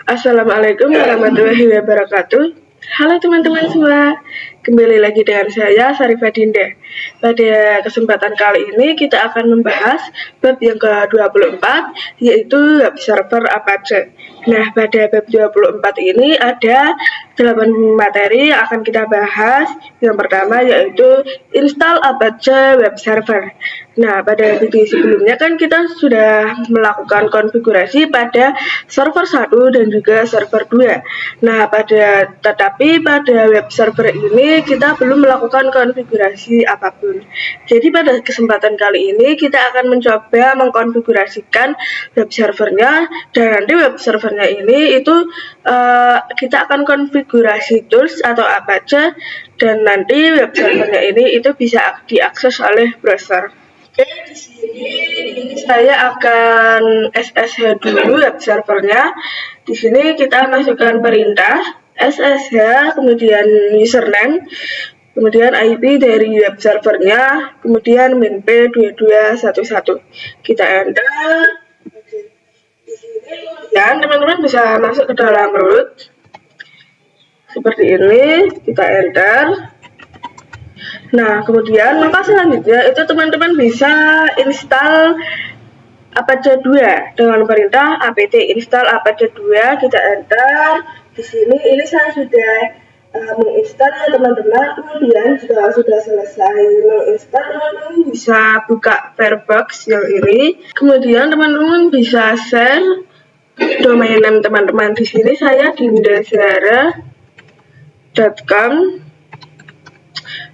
Assalamualaikum warahmatullahi wabarakatuh. Halo teman-teman semua, kembali lagi dengan saya Sarifah Dinda. Pada kesempatan kali ini kita akan membahas bab yang ke-24, yaitu web server Apache. Nah, pada bab 24 ini ada 8 materi yang akan kita bahas. Yang pertama yaitu install Apache web server. Nah, pada video sebelumnya kan kita sudah melakukan konfigurasi pada server 1 dan juga server 2. Nah, tetapi pada web server ini kita belum melakukan konfigurasi apapun. Jadi pada kesempatan kali ini kita akan mencoba mengkonfigurasikan web servernya, dan nanti web servernya ini itu kita akan konfigurasi tools atau Apache, dan nanti web servernya ini itu bisa diakses oleh browser. Oke, di sini saya akan SSH dulu web servernya. Di sini kita masukkan perintah SSH, kemudian username, kemudian IP dari web servernya, kemudian minp2211. Kita enter. Di sini kemudian teman-teman bisa masuk ke dalam root. Seperti ini, kita enter. Nah, kemudian langkah selanjutnya itu teman-teman bisa install Apache 2 dengan perintah apt install Apache 2. Kita enter. Di sini ini saya sudah menginstal ya teman-teman. Kemudian jika sudah selesai menginstal, teman-teman bisa buka Firefox yang ini. Kemudian teman-teman bisa share domain name teman-teman. Di sini saya dindazara.com.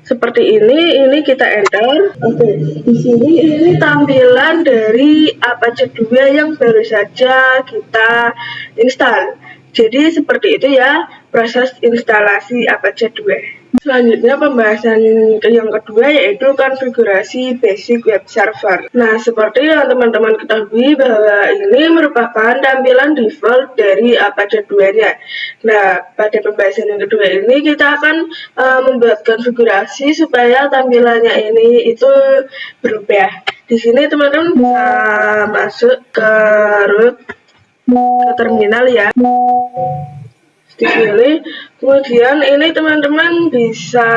Seperti ini kita enter. Oke, di sini ini tampilan dari Apache 2 yang baru saja kita install. Jadi seperti itu ya proses instalasi Apache 2. Selanjutnya pembahasan yang kedua yaitu konfigurasi basic web server. Nah, seperti yang teman-teman ketahui bahwa ini merupakan tampilan default dari Apache 2-nya. Nah, pada pembahasan yang kedua ini kita akan membuat konfigurasi supaya tampilannya ini itu berubah. Di sini teman-teman bisa masuk ke root, ke terminal ya. Di sini kemudian ini teman-teman bisa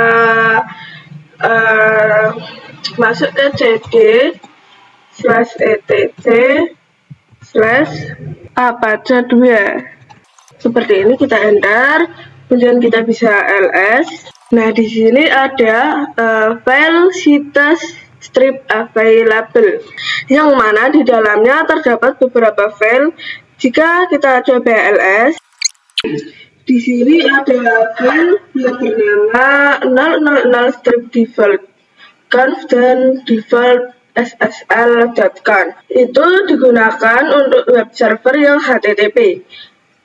masuk ke cd/etc/apache 2. Seperti ini kita enter. Kemudian kita bisa ls. Nah, di sini ada file situs strip available, yang mana di dalamnya terdapat beberapa file. Jika kita coba ls, di sini ada file yang bernama 000 strip default conf dan default ssl.conf. Itu digunakan untuk web server yang HTTP.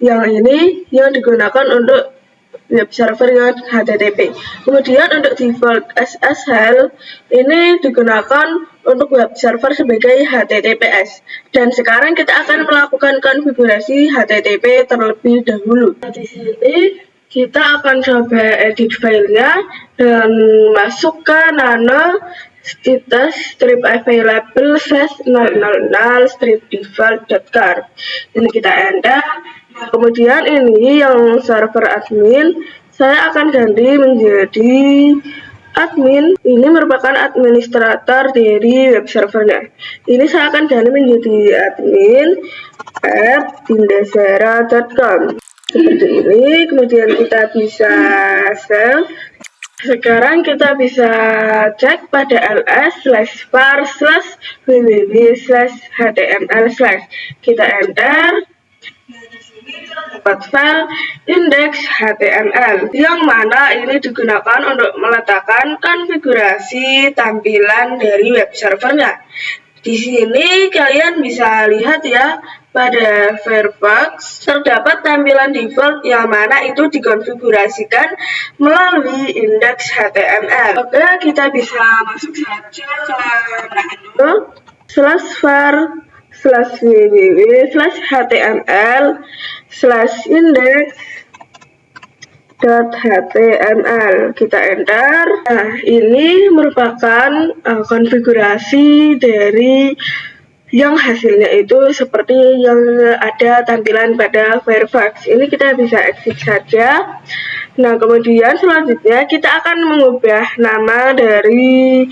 Yang ini yang digunakan untuk web server yang HTTP. Kemudian untuk default SSL ini digunakan untuk web server sebagai HTTPS. Dan sekarang kita akan melakukan konfigurasi HTTP terlebih dahulu. Di sini kita akan coba edit filenya dan masuk ke nano situs strip available /000 strip default.conf. Ini kita enter. Kemudian ini yang server admin, saya akan ganti menjadi admin. Ini merupakan administrator dari web servernya. Ini saya akan ganti menjadi admin @dindazara.com. Seperti ini. Kemudian kita bisa save. Sekarang kita bisa cek pada ls/var/www/html/. Kita enter. Dapat file index.html, yang mana ini digunakan untuk meletakkan konfigurasi tampilan dari web servernya. Di sini kalian bisa lihat ya, pada Firefox terdapat tampilan default yang mana itu dikonfigurasikan melalui index.html. Oke, kita bisa masuk saja ke /var/www/html/index.html. Kita enter. Nah, ini merupakan konfigurasi dari yang hasilnya itu seperti yang ada tampilan pada Firefox. Ini kita bisa exit saja. Nah, kemudian selanjutnya kita akan mengubah nama dari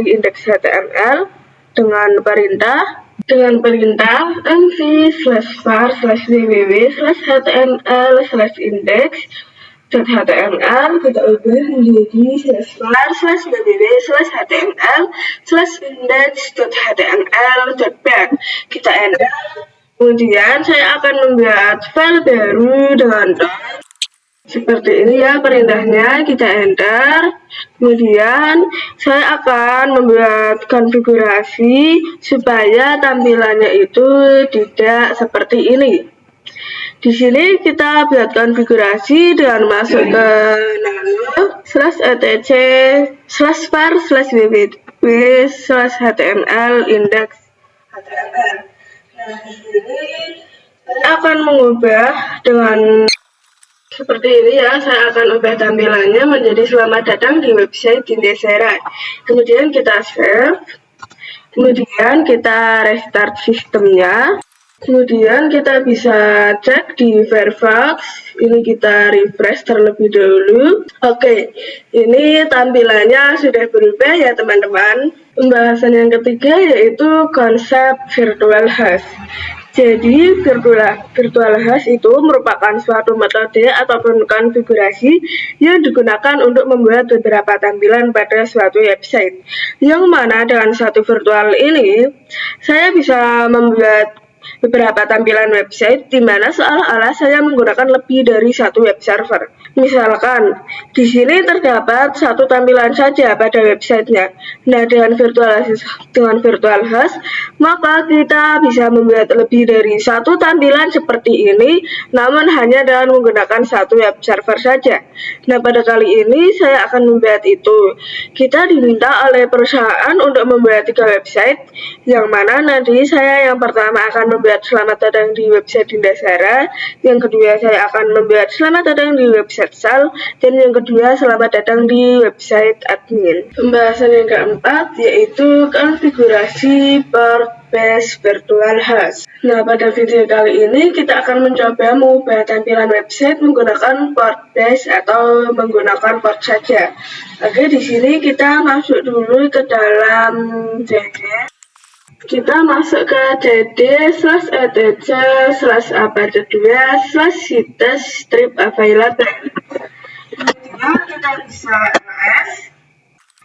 indeks HTML dengan perintah mv/www/html/index.html kita ubah menjadi /www/html/index.html.back. Kita enter. Kemudian saya akan membuat file baru dengan seperti ini ya perintahnya, kita enter. Kemudian saya akan membuat konfigurasi supaya tampilannya itu tidak seperti ini. Di sini kita buat konfigurasi dengan masuk ke nano/etc/www/html/index.html. Nah, di sini saya akan mengubah dengan seperti ini ya, saya akan ubah tampilannya menjadi selamat datang di website Tindasara. Kemudian kita save, kemudian kita restart sistemnya. Kemudian kita bisa cek di Firefox, ini kita refresh terlebih dahulu. Oke, ini tampilannya sudah berubah ya teman-teman. Pembahasan yang ketiga yaitu konsep virtual host. Jadi virtual host itu merupakan suatu metode ataupun konfigurasi yang digunakan untuk membuat beberapa tampilan pada suatu website. Yang mana dengan satu virtual ini, saya bisa membuat beberapa tampilan website di mana seolah-olah saya menggunakan lebih dari satu web server. Misalkan di sini terdapat satu tampilan saja pada websitenya. Nah, dengan virtual host, maka kita bisa membuat lebih dari satu tampilan seperti ini, namun hanya dengan menggunakan satu web server saja. Nah, pada kali ini saya akan membuat itu. Kita diminta oleh perusahaan untuk membuat 3 website, yang mana nanti saya yang pertama akan membuat selamat datang di website Tindasara, yang kedua saya akan membuat selamat datang di website Sal, dan yang kedua selamat datang di website admin. Pembahasan yang keempat yaitu konfigurasi port-based virtual host. Nah, pada video kali ini kita akan mencoba mengubah tampilan website menggunakan port-based atau menggunakan port saja. Oke, di sini kita masuk dulu ke dalam JD. Kita masuk ke dd/etc/apa2/sites/strip available. Kemudian kita bisa ls.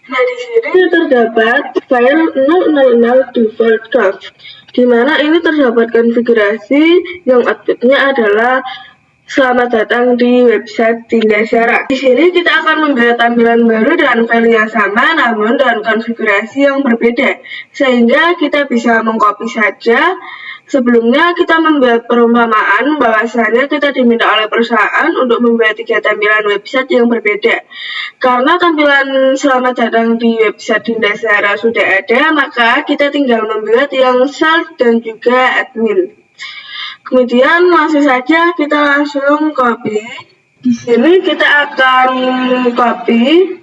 Nah, di sini terdapat file 000 default.conf, di mana ini terdapat konfigurasi yang outputnya adalah selamat datang di website Tindasara. Di sini kita akan membuat tampilan baru dengan file yang sama, namun dengan konfigurasi yang berbeda, sehingga kita bisa mengcopy saja. Sebelumnya kita membuat perumpamaan bahwasanya kita diminta oleh perusahaan untuk membuat 3 tampilan website yang berbeda. Karena tampilan selamat datang di website Tindasara sudah ada, maka kita tinggal membuat yang Sal dan juga admin. Kemudian langsung saja kita langsung copy. Di sini kita akan copy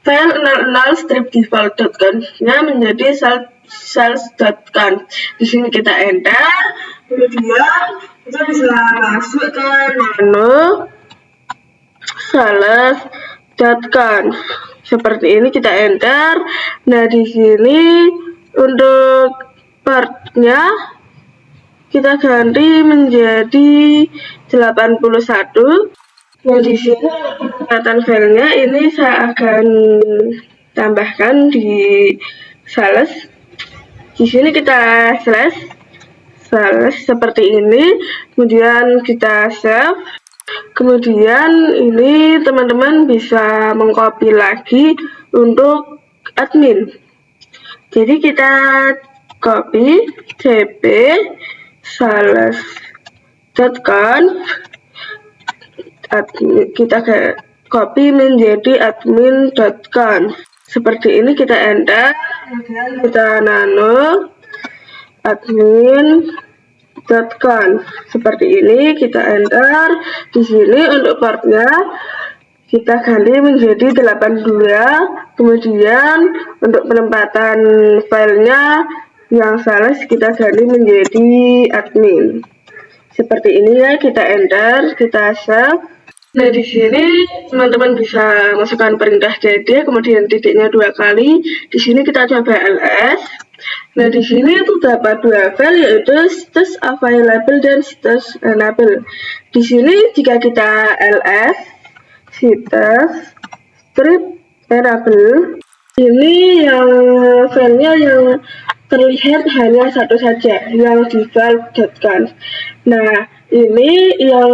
file 00stripdefault.conf-nya menjadi sales.conf. Di sini kita enter. Kemudian kita bisa masuk ke nano sales.conf. Seperti ini kita enter. Nah, di sini untuk partnya kita ganti menjadi 81. Nah, di sini kelihatan filenya ini saya akan tambahkan di sales. Di sini kita sales seperti ini. Kemudian kita save. Kemudian ini teman-teman bisa mengcopy lagi untuk admin. Jadi kita copy cp sales.conf, kita copy menjadi admin.conf. Seperti ini kita enter. Kemudian kita nano admin.conf. Seperti ini kita enter. Di sini untuk portnya kita ganti menjadi 82. Kemudian untuk penempatan filenya yang sales kita ganti menjadi admin. Seperti ini ya, kita enter, kita save. Nah, di sini teman-teman bisa masukkan perintah dd, kemudian titiknya 2 kali. Di sini kita coba ls. Nah, di sini itu dapat 2 file, yaitu status available dan status enable. Di sini jika kita ls status strip enable, ini yang filenya yang terlihat hanya satu saja, yang default.conf. Nah, ini yang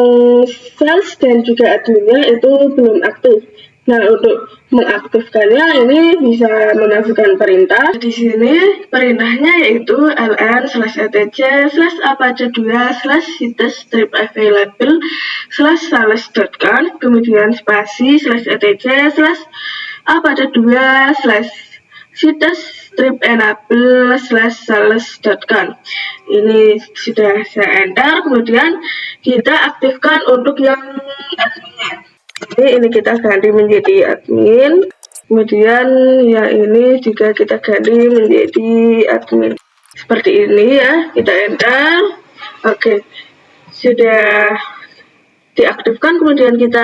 sales dan juga adminnya itu belum aktif. Nah, untuk mengaktifkannya ini bisa memasukkan perintah. Di sini perintahnya yaitu ln/etc/apache2/situs strip available/sales.conf, kemudian spasi /etc/apache2/situs strip enable/sales.conf. Ini sudah saya enter, kemudian kita aktifkan untuk yang adminnya. Ini kita ganti menjadi admin, kemudian yang ini juga kita ganti menjadi admin. Seperti ini ya, kita enter. Oke, sudah diaktifkan, kemudian kita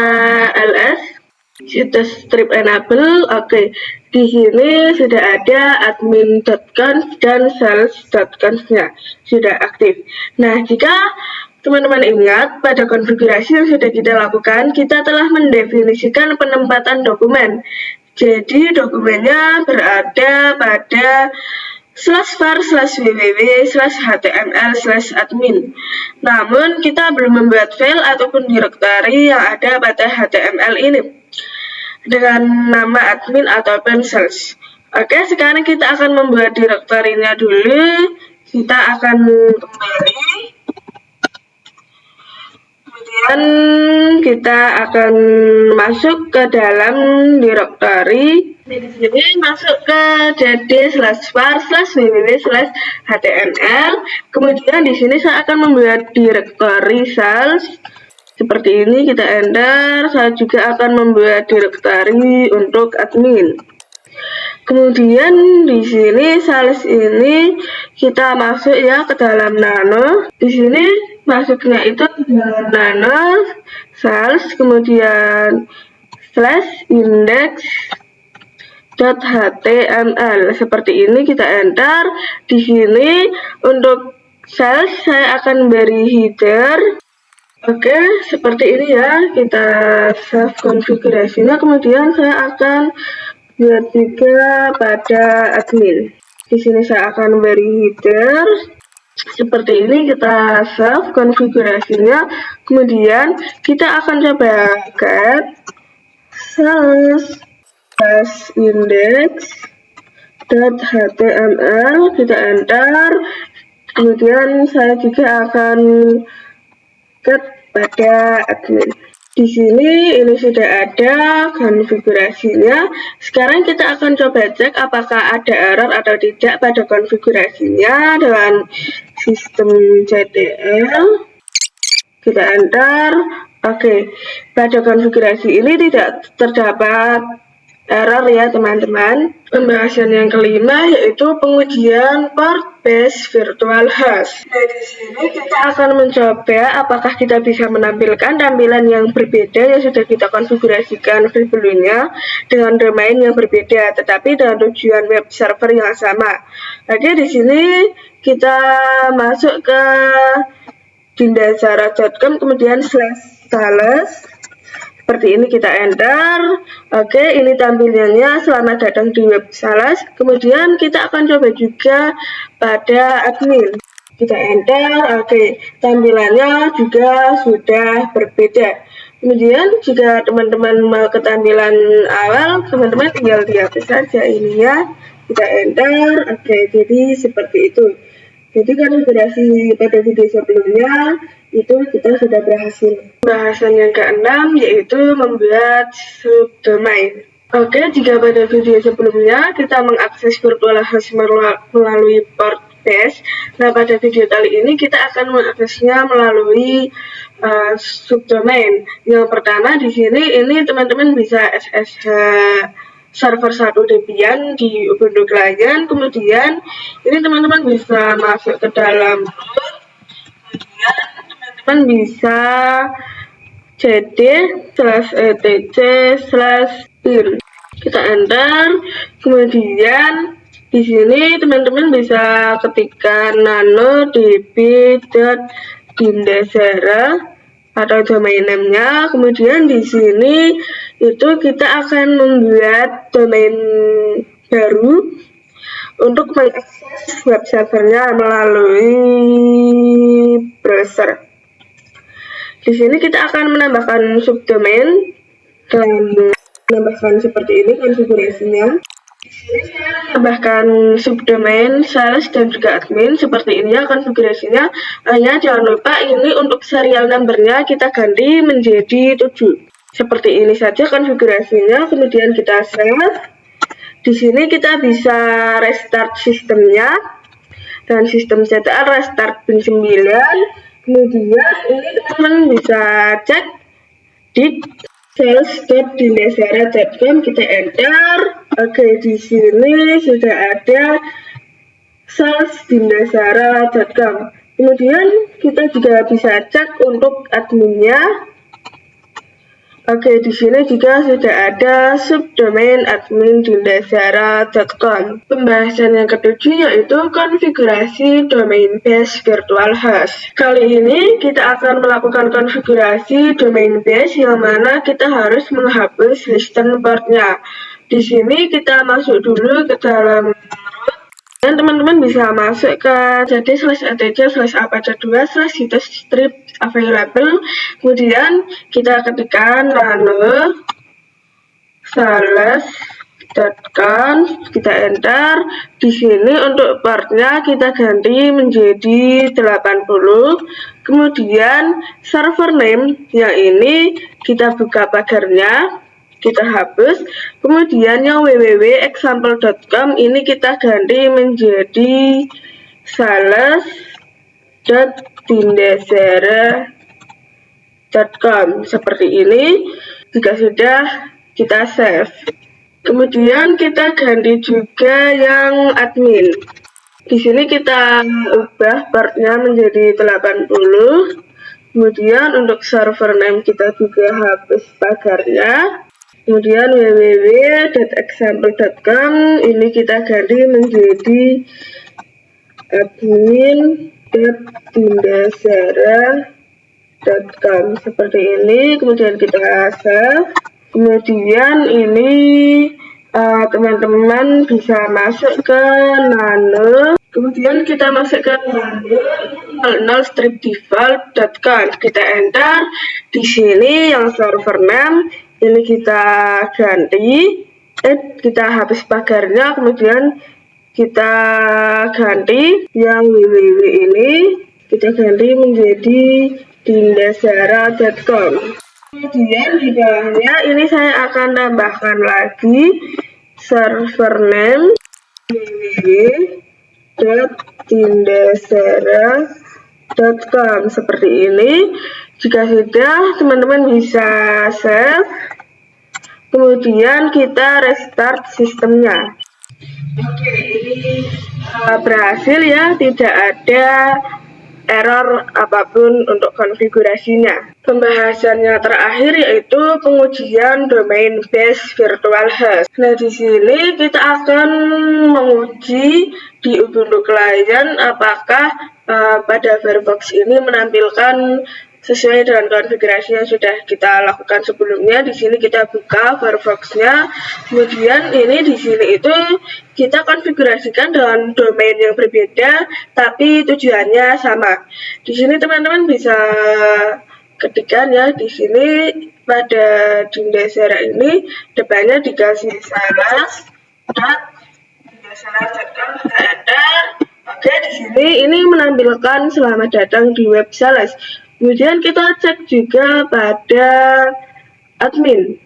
ls status strip enable. Oke, di sini sudah ada admin.conf dan sales.conf-nya sudah aktif. Nah, jika teman-teman ingat, pada konfigurasi yang sudah kita lakukan, kita telah mendefinisikan penempatan dokumen. Jadi dokumennya berada pada /var/www/html/admin. Namun kita belum membuat file ataupun direktori yang ada pada HTML ini dengan nama admin ataupun sales. Oke, sekarang kita akan membuat direktorinya dulu. Kita akan kembali. Kemudian kita akan masuk ke dalam direktori. Di sini masuk ke dd/var/www/html. Kemudian di sini saya akan membuat direktori sales. Seperti ini, kita enter. Saya juga akan membuat direktori untuk admin. Kemudian di sini sales ini kita masuk ya ke dalam nano. Di sini masuknya itu ke dalam nano sales, kemudian /index.html. Seperti ini, kita enter. Di sini untuk sales saya akan beri header. Oke, seperti ini ya, kita save konfigurasinya. Kemudian saya akan buat juga pada admin. Di sini saya akan beri header. Seperti ini, kita save konfigurasinya. Kemudian kita akan coba get sales/index.html, kita enter. Kemudian saya juga akan get pada admin. Di sini ini sudah ada konfigurasinya. Sekarang kita akan coba cek apakah ada error atau tidak pada konfigurasinya dengan sistem ctl. Kita enter. Oke, pada konfigurasi ini tidak terdapat error ya teman-teman. Pembahasan yang kelima yaitu pengujian port based virtual host. Nah, di sini kita akan mencoba apakah kita bisa menampilkan tampilan yang berbeda yang sudah kita konfigurasikan sebelumnya dengan domain yang berbeda, tetapi dengan tujuan web server yang sama. Oke, di sini kita masuk ke dindazara.com, kemudian /sales. Seperti ini, kita enter. Oke, ini tampilannya. Selamat datang di web sales. Kemudian kita akan coba juga pada admin. Kita enter. Oke, tampilannya juga sudah berbeda. Kemudian jika teman-teman mau ke tampilan awal, teman-teman tinggal dihapus saja ini ya. Kita enter. Oke, jadi seperti itu. Jadi konfigurasi pada video sebelumnya itu kita sudah berhasil. Bahasan yang keenam yaitu membuat subdomain. Oke, jika pada video sebelumnya kita mengakses virtual host melalui port base. Nah, pada video kali ini kita akan mengaksesnya melalui subdomain. Yang pertama di sini ini teman-teman bisa SSH server 1 Debian di Ubuntu Client. Kemudian ini teman-teman bisa masuk ke dalam root. Kemudian teman-teman bisa cd/etc/bin. Kita enter. Kemudian di sini teman-teman bisa ketikkan nano.db.dindasara atau domain name-nya. Kemudian di sini itu kita akan membuat domain baru untuk mengakses web servernya melalui browser. Di sini kita akan menambahkan subdomain dan menambahkan seperti ini konfigurasinya. Di sini saya menambahkan subdomain, sales, dan juga admin seperti ini ya konfigurasinya. Hanya jangan lupa ini untuk serial number-nya kita ganti menjadi 7. Seperti ini saja konfigurasinya. Kemudian kita save. Di sini kita bisa restart sistemnya dan sistem CTL restart bin 9. Kemudian ini teman-teman bisa cek di sales.dindasara.com, kita enter. Oke, di sini sudah ada sales.dindasara.com. Kemudian kita juga bisa cek untuk adminnya. Oke, di sini juga sudah ada subdomain admin.dindasara.com. Pembahasan yang ketujuh yaitu konfigurasi domain base virtual host. Kali ini kita akan melakukan konfigurasi domain base yang mana kita harus menghapus listen portnya. Di sini kita masuk dulu ke dalam root. Dan teman-teman bisa masuk ke cd/etc/apache2/histostrip available. Kemudian kita ketikkan nano/sales.com, kita enter. Di sini untuk portnya kita ganti menjadi 80. Kemudian server name yang ini kita buka pagarnya, kita hapus. Kemudian yang www.example.com ini kita ganti menjadi sales.dindasara.com seperti ini. Jika sudah, kita save. Kemudian kita ganti juga yang admin. Di sini kita ubah portnya menjadi 80. Kemudian untuk server name kita juga hapus pagarnya. Kemudian www.example.com ini kita ganti menjadi admin.dindasara.com seperti ini. Kemudian kita save. Kemudian ini teman-teman bisa masuk ke nano. Kemudian kita masuk ke nano.stripdefault.com. Kita enter. Di sini yang server name ini kita ganti, kita hapus pagarnya, kemudian kita ganti yang www ini, kita ganti menjadi dindasara.com. Kemudian di bawahnya ini saya akan tambahkan lagi server name www.dindasara.com seperti ini. Jika sudah, teman-teman bisa save. Kemudian kita restart sistemnya. Oke, ini berhasil ya, tidak ada error apapun untuk konfigurasinya. Pembahasannya terakhir yaitu pengujian domain base virtual host. Nah, di sini kita akan menguji di Ubuntu Client apakah pada Firefox ini menampilkan sesuai dengan konfigurasi yang sudah kita lakukan sebelumnya. Di sini kita buka Firefox-nya. Kemudian ini di sini itu kita konfigurasikan dengan domain yang berbeda, tapi tujuannya sama. Di sini teman-teman bisa ketikkan ya, di sini pada Dindasara ini depannya dikasih sales.dindasara.com, kita enter. Oke, di sini ini menampilkan selamat datang di web sales. Kemudian kita cek juga pada admin.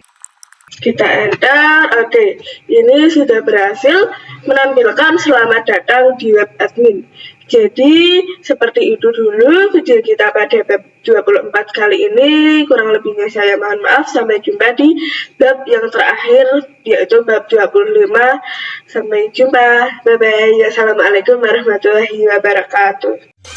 Kita enter, oke. Ini sudah berhasil menampilkan selamat datang di web admin. Jadi, seperti itu dulu video kita pada bab 24 kali ini. Kurang lebihnya saya mohon maaf. Sampai jumpa di bab yang terakhir, yaitu bab 25. Sampai jumpa. Bye-bye. Assalamualaikum warahmatullahi wabarakatuh.